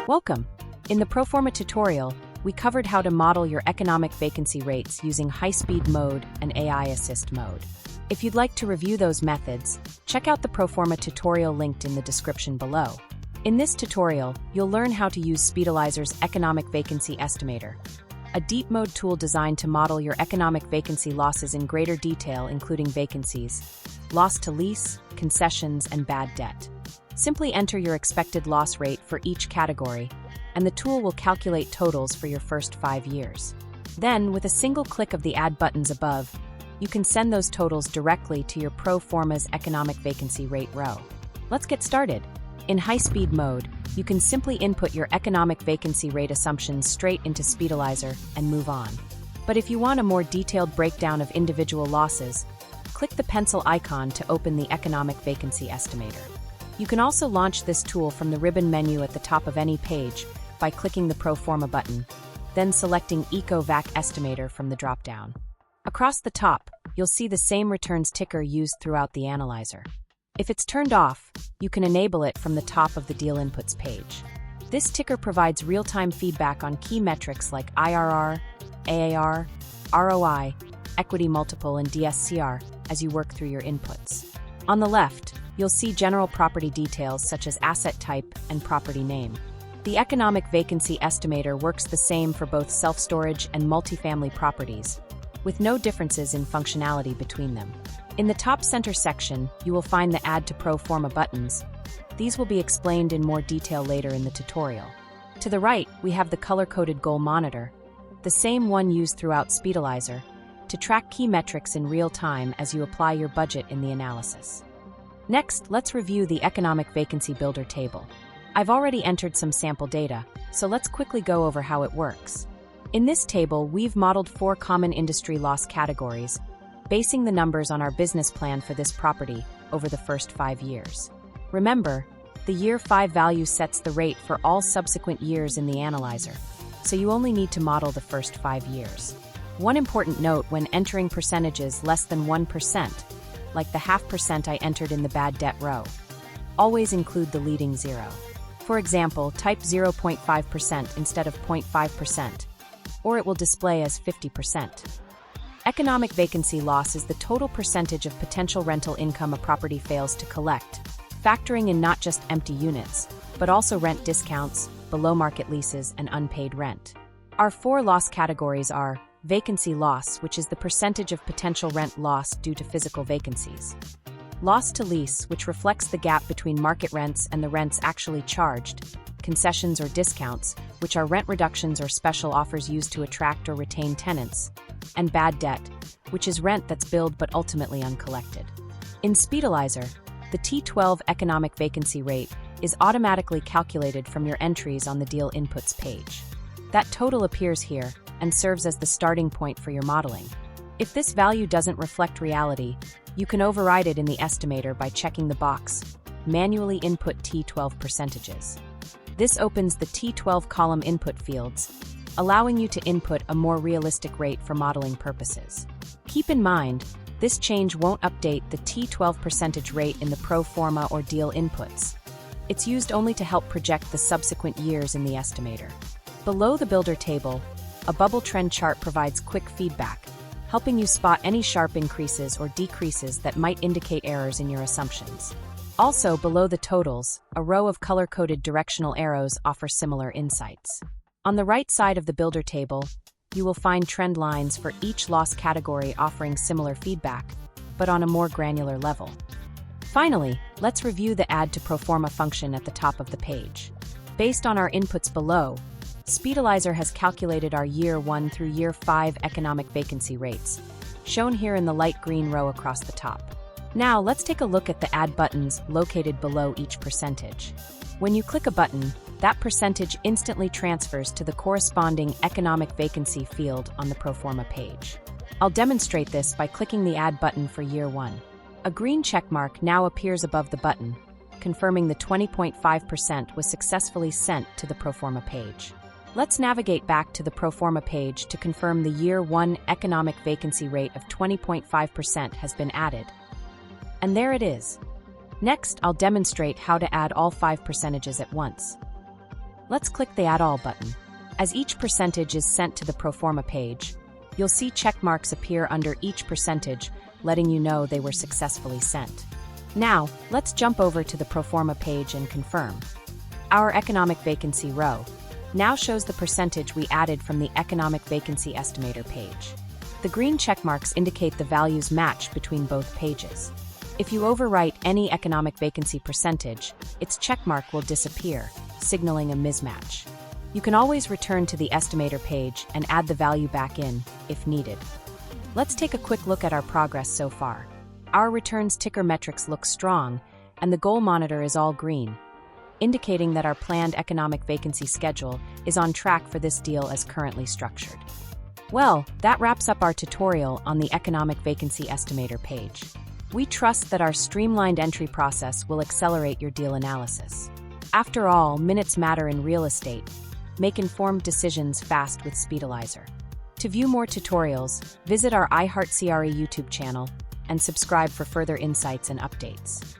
Welcome! In the Pro Forma tutorial, we covered how to model your economic vacancy rates using high-speed mode and AI assist mode. If you'd like to review those methods, check out the Pro Forma tutorial linked in the description below. In this tutorial, you'll learn how to use SpeedAlyzer's Economic Vacancy Estimator, a deep mode tool designed to model your economic vacancy losses in greater detail, including vacancies, loss to lease, concessions, and bad debt. Simply enter your expected loss rate for each category, and the tool will calculate totals for your first 5 years. Then, with a single click of the Add buttons above, you can send those totals directly to your Pro Forma's economic vacancy rate row. Let's get started. In high-speed mode, you can simply input your economic vacancy rate assumptions straight into SpeedAlyzer and move on. But if you want a more detailed breakdown of individual losses, click the pencil icon to open the Economic Vacancy Estimator. You can also launch this tool from the ribbon menu at the top of any page by clicking the Pro Forma button, then selecting EcoVac Estimator from the drop-down. Across the top, you'll see the same returns ticker used throughout the analyzer. If it's turned off, you can enable it from the top of the Deal Inputs page. This ticker provides real-time feedback on key metrics like IRR, AAR, ROI, equity multiple, and DSCR as you work through your inputs. On the left, you'll see general property details such as asset type and property name. The Economic Vacancy Estimator works the same for both self-storage and multifamily properties, with no differences in functionality between them. In the top center section, you will find the Add to Pro Forma buttons. These will be explained in more detail later in the tutorial. To the right, we have the color-coded goal monitor, the same one used throughout SpeedAlyzer, to track key metrics in real time as you apply your budget in the analysis. Next, let's review the Economic Vacancy Builder table. I've already entered some sample data, so let's quickly go over how it works. In this table, we've modeled 4 common industry loss categories, basing the numbers on our business plan for this property over the first 5 years. Remember, the year 5 value sets the rate for all subsequent years in the analyzer, so you only need to model the first 5 years. One important note when entering percentages less than 1%, like the 0.5% I entered in the bad debt row. Always include the leading zero. For example, type 0.5% instead of 0.5%, or it will display as 50%. Economic vacancy loss is the total percentage of potential rental income a property fails to collect, factoring in not just empty units, but also rent discounts, below-market leases, and unpaid rent. Our 4 loss categories are vacancy loss, which is the percentage of potential rent loss due to physical vacancies. Loss to lease, which reflects the gap between market rents and the rents actually charged. Concessions or discounts, which are rent reductions or special offers used to attract or retain tenants. And bad debt, which is rent that's billed but ultimately uncollected. In SpeedAlyzer, the T12 economic vacancy rate is automatically calculated from your entries on the Deal Inputs page. That total appears here and serves as the starting point for your modeling. If this value doesn't reflect reality, you can override it in the estimator by checking the box, Manually Input T12 Percentages. This opens the T12 column input fields, allowing you to input a more realistic rate for modeling purposes. Keep in mind, this change won't update the T12 percentage rate in the Pro Forma or Deal Inputs. It's used only to help project the subsequent years in the estimator. Below the builder table, a bubble trend chart provides quick feedback, helping you spot any sharp increases or decreases that might indicate errors in your assumptions. Also, below the totals, a row of color-coded directional arrows offer similar insights. On the right side of the builder table, you will find trend lines for each loss category offering similar feedback, but on a more granular level. Finally, let's review the Add to Pro Forma function at the top of the page. Based on our inputs below, SpeedAlyzer has calculated our year 1 through year 5 economic vacancy rates, shown here in the light green row across the top. Now, let's take a look at the Add buttons located below each percentage. When you click a button, that percentage instantly transfers to the corresponding economic vacancy field on the Pro Forma page. I'll demonstrate this by clicking the Add button for year 1. A green checkmark now appears above the button, confirming the 20.5% was successfully sent to the Pro Forma page. Let's navigate back to the Pro Forma page to confirm the year 1 economic vacancy rate of 20.5% has been added. And there it is. Next, I'll demonstrate how to add all 5 percentages at once. Let's click the Add All button. As each percentage is sent to the Pro Forma page, you'll see check marks appear under each percentage, letting you know they were successfully sent. Now, let's jump over to the Pro Forma page and confirm. Our economic vacancy row now shows the percentage we added from the Economic Vacancy Estimator page. The green check marks indicate the values match between both pages. If you overwrite any economic vacancy percentage, its checkmark will disappear, signaling a mismatch. You can always return to the estimator page and add the value back in, if needed. Let's take a quick look at our progress so far. Our returns ticker metrics look strong, and the goal monitor is all green, indicating that our planned economic vacancy schedule is on track for this deal as currently structured. Well, that wraps up our tutorial on the Economic Vacancy Estimator page. We trust that our streamlined entry process will accelerate your deal analysis. After all, minutes matter in real estate. Make informed decisions fast with SpeedAlyzer. To view more tutorials, visit our iHeartCRE YouTube channel and subscribe for further insights and updates.